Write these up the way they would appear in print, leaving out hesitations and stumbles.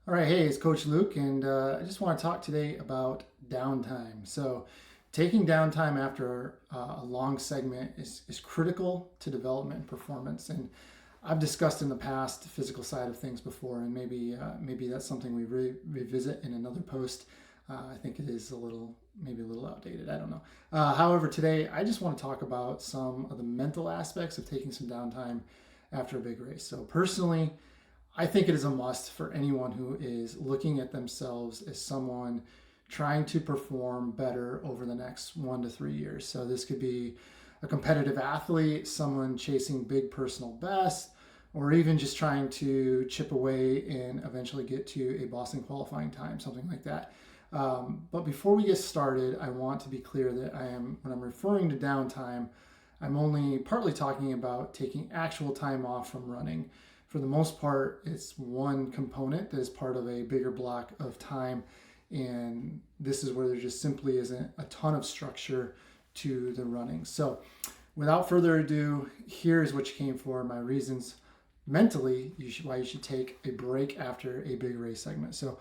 All right, hey, it's Coach Luke, and I just want to talk today about downtime. So, taking downtime after a long segment is critical to development and performance. And I've discussed in the past the physical side of things before, and maybe that's something we revisit in another post. I think it is maybe a little outdated. I don't know. However, today I just want to talk about some of the mental aspects of taking some downtime after a big race. So, personally, I think it is a must for anyone who is looking at themselves as someone trying to perform better over the next 1 to 3 years. So this could be a competitive athlete, someone chasing big personal bests, or even just trying to chip away and eventually get to a Boston qualifying time, something like that. But before we get started, I want to be clear that when I'm referring to downtime, I'm only partly talking about taking actual time off from running. For the most part, it's one component that is part of a bigger block of time. And this is where there just simply isn't a ton of structure to the running. So, without further ado, here's what you came for, my reasons mentally why you should take a break after a big race segment. So,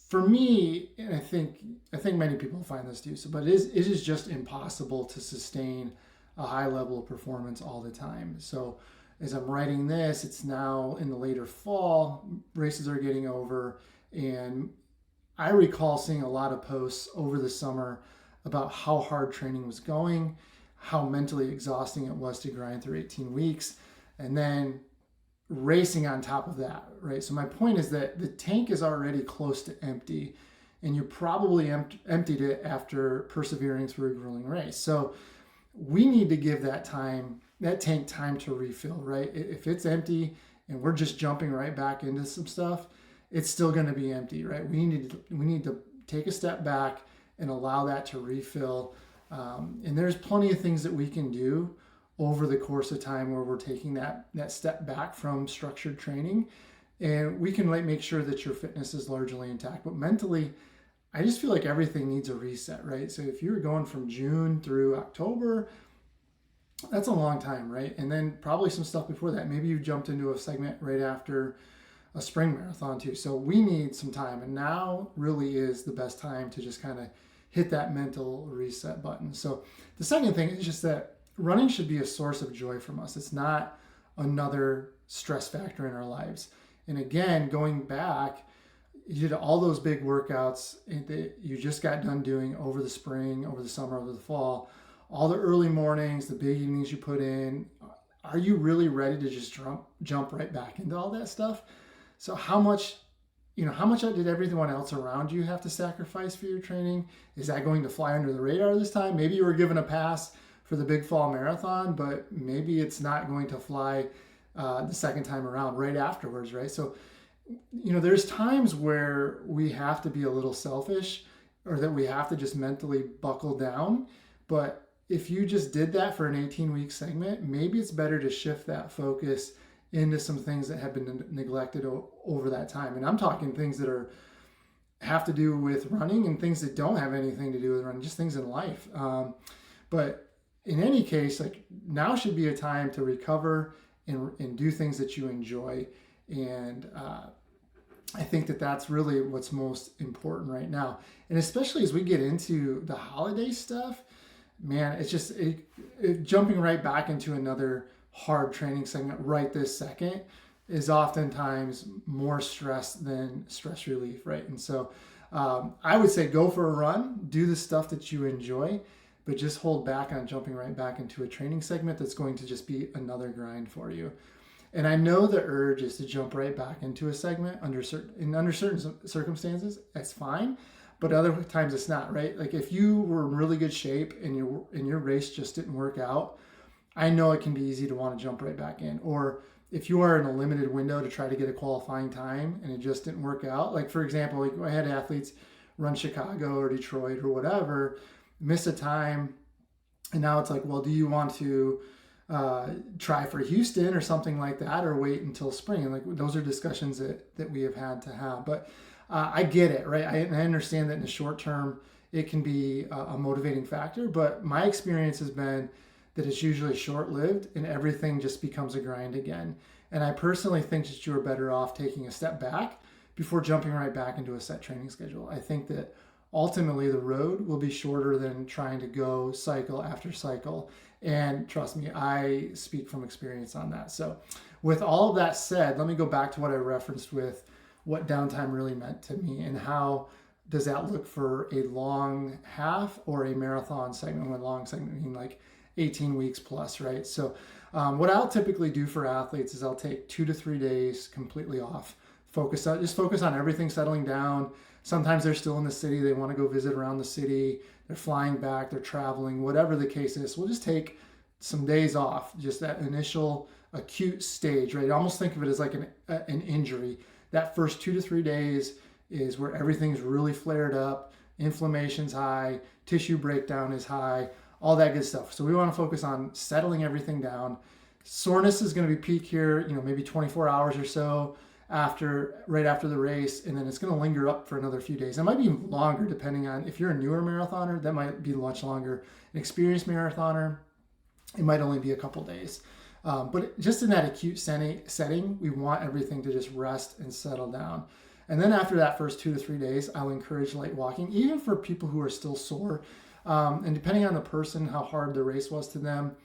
for me, and I think many people find this too. So, but it is just impossible to sustain a high level of performance all the time. So as I'm writing this, it's now in the later fall, races are getting over, and I recall seeing a lot of posts over the summer about how hard training was going, how mentally exhausting it was to grind through 18 weeks, and then racing on top of that, right? So my point is that the tank is already close to empty, and you probably emptied it after persevering through a grueling race. So we need to give that tank time to refill, right? If it's empty and we're just jumping right back into some stuff, it's still going to be empty, right? We need to take a step back and allow that to refill. And there's plenty of things that we can do over the course of time where we're taking that step back from structured training, and we can make sure that your fitness is largely intact. But mentally, I just feel like everything needs a reset, right? So if you're going from June through October, that's a long time, right? And then probably some stuff before that. Maybe you jumped into a segment right after a spring marathon too. So we need some time, and now really is the best time to just kind of hit that mental reset button. So the second thing is just that running should be a source of joy from us. It's not another stress factor in our lives. And again, going back, you did all those big workouts that you just got done doing over the spring, over the summer, over the fall, all the early mornings, the big evenings you put in. Are you really ready to just jump right back into all that stuff? So how much did everyone else around you have to sacrifice for your training? Is that going to fly under the radar this time? Maybe you were given a pass for the big fall marathon, but maybe it's not going to fly the second time around right afterwards, right? So there's times where we have to be a little selfish, or that we have to just mentally buckle down. But if you just did that for an 18-week segment, maybe it's better to shift that focus into some things that have been neglected over that time. And I'm talking things that have to do with running, and things that don't have anything to do with running, just things in life. But in any case, like, now should be a time to recover and do things that you enjoy. And I think that that's really what's most important right now. And especially as we get into the holiday stuff, man, it's just jumping right back into another hard training segment right this second is oftentimes more stress than stress relief, right? And so I would say go for a run, do the stuff that you enjoy, but just hold back on jumping right back into a training segment that's going to just be another grind for you. And I know the urge is to jump right back into a segment under certain circumstances. That's fine, but other times it's not, right? Like if you were in really good shape and your race just didn't work out, I know it can be easy to want to jump right back in. Or if you are in a limited window to try to get a qualifying time and it just didn't work out, like for example, like I had athletes run Chicago or Detroit or whatever, miss a time, and now it's like, well, do you want to try for Houston or something like that, or wait until spring? And like those are discussions that we have had to have. But I get it, right? I understand that in the short term it can be a motivating factor, but my experience has been that it's usually short-lived and everything just becomes a grind again. And I personally think that you are better off taking a step back, before jumping right back into a set training schedule. I think that ultimately the road will be shorter than trying to go cycle after cycle. And trust me, I speak from experience on that. So with all of that said, let me go back to what I referenced with what downtime really meant to me and how does that look for a long half or a marathon segment. When long segment, I mean like 18 weeks plus, right? So what I'll typically do for athletes is I'll take 2 to 3 days completely off. Focus on everything settling down. Sometimes they're still in the city. They want to go visit around the city. They're flying back. They're traveling. Whatever the case is, we'll just take some days off. Just that initial acute stage, right? Almost think of it as like an injury. That first 2 to 3 days is where everything's really flared up. Inflammation's high. Tissue breakdown is high. All that good stuff. So we want to focus on settling everything down. Soreness is going to be peak here, maybe 24 hours or so right after the race, and then it's going to linger up for another few days. It might be longer depending on if you're a newer marathoner, that might be much longer. An experienced marathoner, it might only be a couple days. But just in that acute setting, we want everything to just rest and settle down. And then after that first 2 to 3 days, I'll encourage light walking, even for people who are still sore. And depending on the person, how hard the race was to them,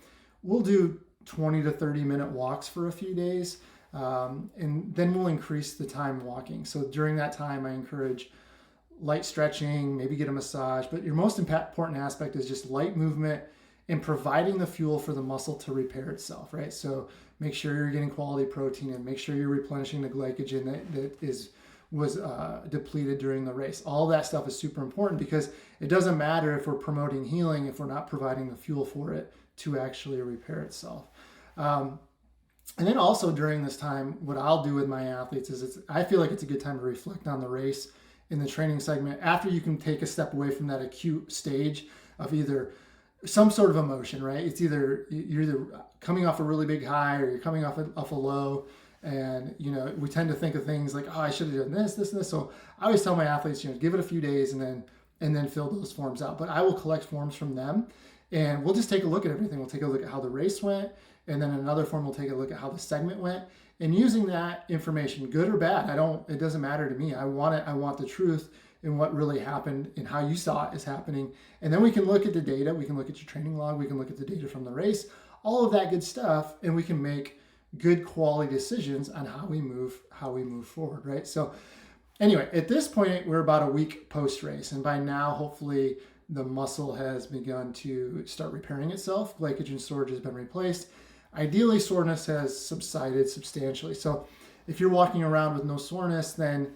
we'll do 20 to 30 minute walks for a few days. And then we'll increase the time walking. So during that time, I encourage light stretching, maybe get a massage. But your most important aspect is just light movement and providing the fuel for the muscle to repair itself, right? So make sure you're getting quality protein and make sure you're replenishing the glycogen that was depleted during the race. All that stuff is super important because it doesn't matter if we're promoting healing if we're not providing the fuel for it to actually repair itself. And then also during this time, what I'll do with my athletes is I feel like it's a good time to reflect on the race in the training segment after you can take a step away from that acute stage of either some sort of emotion, right? It's you're either coming off a really big high or you're coming off a low. And, we tend to think of things like, oh, I should have done this, this, and this. So I always tell my athletes, give it a few days and then fill those forms out. But I will collect forms from them and we'll just take a look at everything. We'll take a look at how the race went. And then in another form, we'll take a look at how the segment went. And using that information, good or bad, it doesn't matter to me. I want the truth in what really happened and how you saw it is happening. And then we can look at the data. We can look at your training log. We can look at the data from the race, all of that good stuff. And we can make good quality decisions on how we move forward, right? So anyway, at this point, we're about a week post-race. And by now, hopefully, the muscle has begun to start repairing itself. Glycogen storage has been replaced. Ideally, soreness has subsided substantially. So if you're walking around with no soreness, then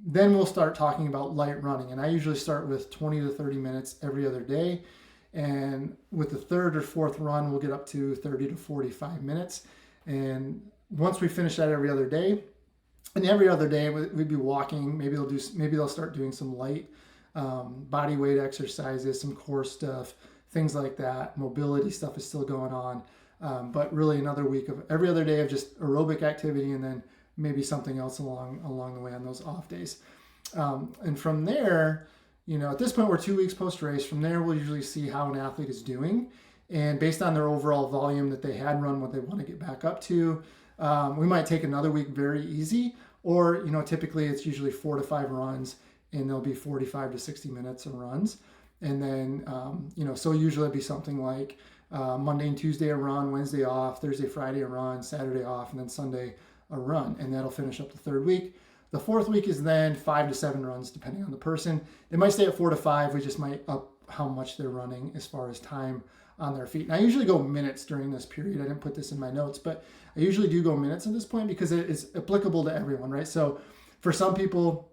we'll start talking about light running. And I usually start with 20 to 30 minutes every other day. And with the third or fourth run, we'll get up to 30 to 45 minutes. And once we finish that every other day, and every other day we'd be walking. Maybe they'll start doing some light body weight exercises, some core stuff, things like that. Mobility stuff is still going on, but really another week of every other day of just aerobic activity, and then maybe something else along the way on those off days. And from there, at this point we're 2 weeks post race. From there, we'll usually see how an athlete is doing. And based on their overall volume that they had run, what they want to get back up to, we might take another week very easy, or, typically it's usually 4 to 5 runs and there'll be 45 to 60 minutes of runs. And then, so usually it'd be something like Monday and Tuesday a run, Wednesday off, Thursday, Friday a run, Saturday off, and then Sunday a run. And that'll finish up the third week. The fourth week is then 5 to 7 runs, depending on the person. They might stay at 4 to 5. We just might up how much they're running as far as time on their feet. And I usually go minutes during this period. I didn't put this in my notes, but I usually do go minutes at this point because it is applicable to everyone, right? So for some people,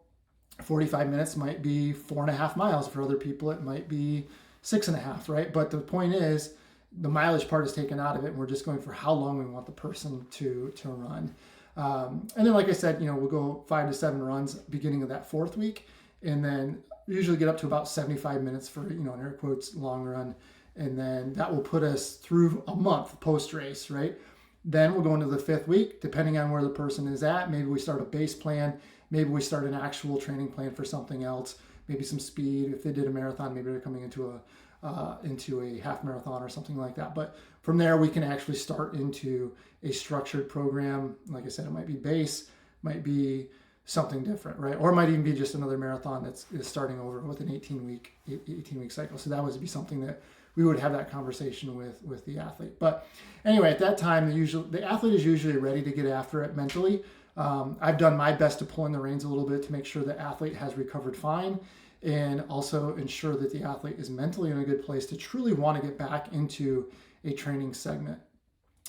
45 minutes might be 4.5 miles. For other people, it might be 6.5, right? But the point is, the mileage part is taken out of it, and we're just going for how long we want the person to run. And then, like I said, we'll go 5 to 7 runs beginning of that fourth week, and then usually get up to about 75 minutes for, in air quotes, long run. And then that will put us through a month post-race, right? Then we'll go into the 5th week, depending on where the person is at. Maybe we start a base plan. Maybe we start an actual training plan for something else. Maybe some speed. If they did a marathon, maybe they're coming into a half marathon or something like that. But from there, we can actually start into a structured program. Like I said, it might be base, might be something different, right? Or it might even be just another marathon is starting over with an 18-week cycle. So that would be something that we would have that conversation with the athlete. But anyway, at that time, the athlete is usually ready to get after it mentally. I've done my best to pull in the reins a little bit to make sure the athlete has recovered fine, and also ensure that the athlete is mentally in a good place to truly want to get back into a training segment.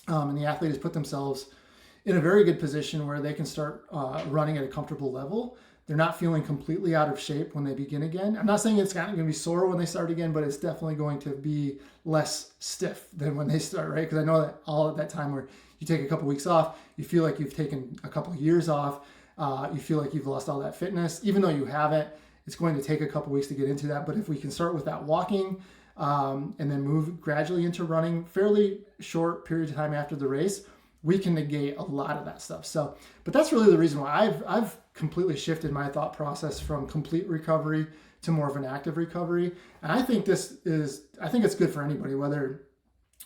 And the athlete has put themselves in a very good position where they can start running at a comfortable level. They're not feeling completely out of shape when they begin again. I'm not saying it's not going to be sore when they start again, but it's definitely going to be less stiff than when they start, right? Because I know that all at that time where you take a couple weeks off, you feel like you've taken a couple of years off. You feel like you've lost all that fitness. Even though you haven't, it's going to take a couple weeks to get into that. But if we can start with that walking and then move gradually into running, fairly short period of time after the race, we can negate a lot of that stuff. So, but that's really the reason why I've completely shifted my thought process from complete recovery to more of an active recovery. And I think I think it's good for anybody, whether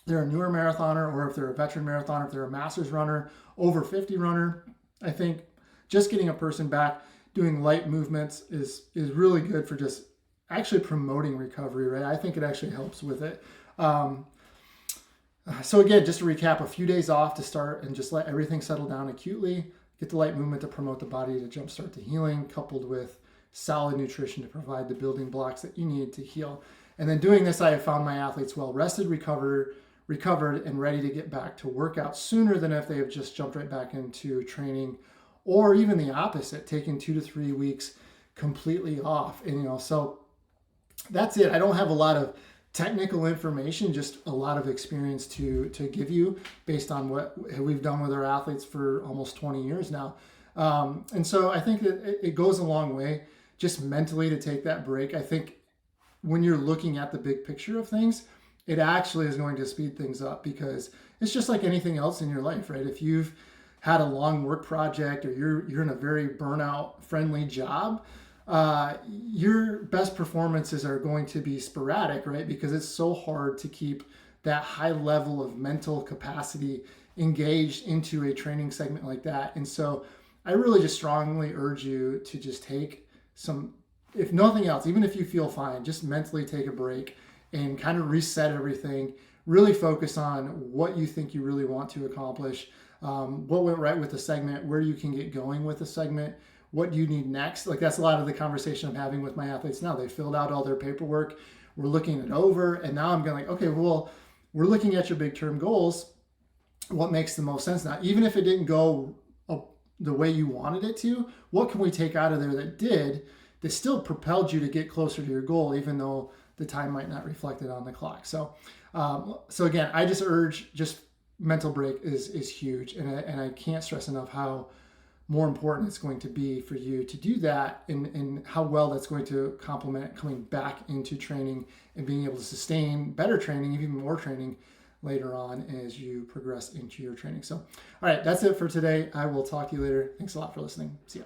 they're a newer marathoner or if they're a veteran marathoner, if they're a master's runner, over 50 runner. I think just getting a person back doing light movements is really good for just actually promoting recovery, right? I think it actually helps with it. So again, just to recap, a few days off to start and just let everything settle down acutely, get the light movement to promote the body to jumpstart the healing, coupled with solid nutrition to provide the building blocks that you need to heal. And then doing this, I have found my athletes well rested, recovered, and ready to get back to workout sooner than if they have just jumped right back into training, or even the opposite, taking 2 to 3 weeks completely off. And so that's it. I don't have a lot of technical information, just a lot of experience to give you based on what we've done with our athletes for almost 20 years now. And so I think that it goes a long way just mentally to take that break. I think when you're looking at the big picture of things, it actually is going to speed things up, because it's just like anything else in your life, right? If you've had a long work project or you're in a very burnout friendly job, your best performances are going to be sporadic, right? Because it's so hard to keep that high level of mental capacity engaged into a training segment like that. And so I really just strongly urge you to just take some, if nothing else, even if you feel fine, just mentally take a break and kind of reset everything, really focus on what you think you really want to accomplish, what went right with the segment, where you can get going with the segment, what you need next. Like, that's a lot of the conversation I'm having with my athletes now. They filled out all their paperwork. We're looking it over. And now I'm going like, okay, well, we're looking at your big term goals. What makes the most sense now? Even if it didn't go the way you wanted it to, what can we take out of there that still propelled you to get closer to your goal, even though the time might not reflect it on the clock? So again, I just urge, just mental break is huge. And I can't stress enough how more important it's going to be for you to do that, and how well that's going to complement coming back into training and being able to sustain better training, even more training later on as you progress into your training. So, all right, that's it for today. I will talk to you later. Thanks a lot for listening. See ya.